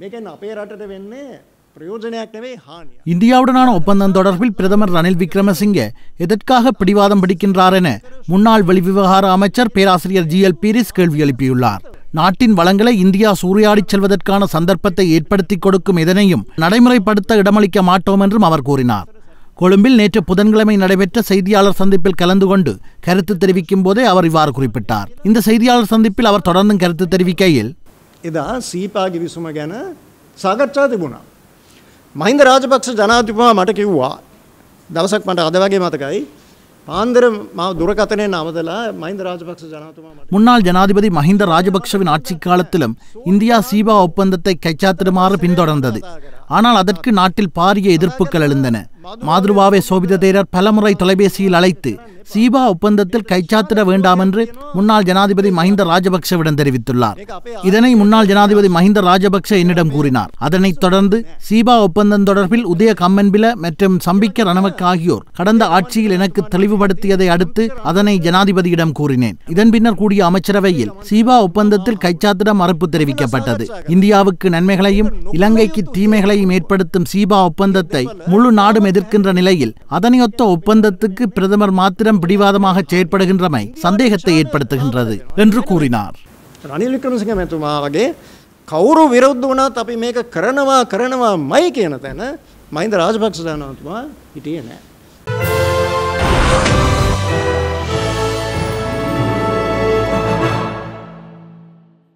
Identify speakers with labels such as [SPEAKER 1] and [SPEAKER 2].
[SPEAKER 1] මේකෙන් අපේ රටට වෙන්නේ பிரயோஜனයක් නෙවෙයි ஹானிය.
[SPEAKER 2] இந்தியாவுடனான ஒப்பந்தம் தொடர்பில் பிரதமர் ரணில் விக்ரமசிங்கே எதற்காக பிடிவாதம் பிடிக்கின்றார் என முன்னாள் வெளிவிவகார அமைச்சர் பேராசிரியர் ஜி.எல். பீரிஸ் கேள்வி எழுப்பியுள்ளார். நாட்டின் வளங்களை இந்தியா சூறையாடிச் செல்வதற்கான சந்தர்ப்பத்தை ஏற்படுத்தி கொடுக்கும் எதனையும் நடைமுறைப்படுத்த இடமளிக்க மாட்டோம் என்றும் அவர் கூறினார். கொழும்பில் நேற்று புதன்கிழமை நடைபெற்ற செய்தியாளர் சந்திப்பில் கலந்து கொண்டு கருத்து தெரிவிக்கும் போதே அவர் இவ்வாறு குறிப்பிட்டார். இந்த செய்தியாளர் சந்திப்பில் அவர் தொடர்ந்தும் கருத்து தெரிவிக்கையில்,
[SPEAKER 1] එදා සීපා ගිවිසුම ගැන සාකච්ඡා තිබුණා. මහින්ද රාජපක්ෂ ජනාධිපතිතුමා මට කිව්වා දවසක් මට අද වගේ මතකයි පාන්දර මාව දුරකථනයේ නවදලා මහින්ද රාජපක්ෂ ජනාධිපතිතුමා
[SPEAKER 2] முன்னாள் ஜனாதிபதி மஹிந்த ராஜபக்ஷவின் ஆட்சி காலத்திலும் இந்தியா சீபா ஒப்பந்தத்தை கைச்சாத்திடுமாறு பின்தொடர்ந்தது. ஆனால் அதற்கு நாட்டில் பாரிய எதிர்ப்புகள் எழுந்தன. மாதுருவாவே சோபித தேரர் பலமுறை தொலைபேசியில் அழைத்து சீபா ஒப்பந்தத்தில் கைச்சாத்திட வேண்டாம் என்று முன்னாள் ஜனாதிபதி மஹிந்த ராஜபக்ஷவிடம் தெரிவித்துள்ளார். இதனை முன்னாள் ஜனாதிபதி மஹிந்த ராஜபக்ஷ என்னிடம் கூறினார். அதனைத் தொடர்ந்து சீபா ஒப்பந்தம் தொடர்பில் உதய கம்மன்பில மற்றும் சம்பிக்க ரணவக்க ஆகியோர் கடந்த ஆட்சியில் எனக்கு தெளிவுபடுத்தியதை அடுத்து அதனை ஜனாதிபதியிடம் கூறினேன். இதன் பின்னர் கூடிய அமைச்சரவையில் சீபா ஒப்பந்தத்தில் கைச்சாத்திட மறுப்பு தெரிவிக்கப்பட்டது. இந்தியாவுக்கு நன்மைகளையும் இலங்கைக்கு தீமைகளையும் ஏற்படுத்தும் சீபா ஒப்பந்தத்தை முழு நாடும் எதிர்க்கின்ற நிலையில் அதனையொத்த ஒப்பந்தத்துக்கு பிரதமர் மாத்திரம் பிடிவாதமாக செயற்படுகின்றமை சந்தேகத்தை ஏற்படுத்துகின்றது என்று கூறினார்.
[SPEAKER 1] රනිල් වික්‍රමසිංහ මැතිතුමා වගේ කවුරු විරුද්ධ වුණත් අපි මේක කරනවා කරනවාමයි කියන තැන මහින්ද රාජපක්ෂ ජනාධිපතිතුමා හිටියේ නැහැ.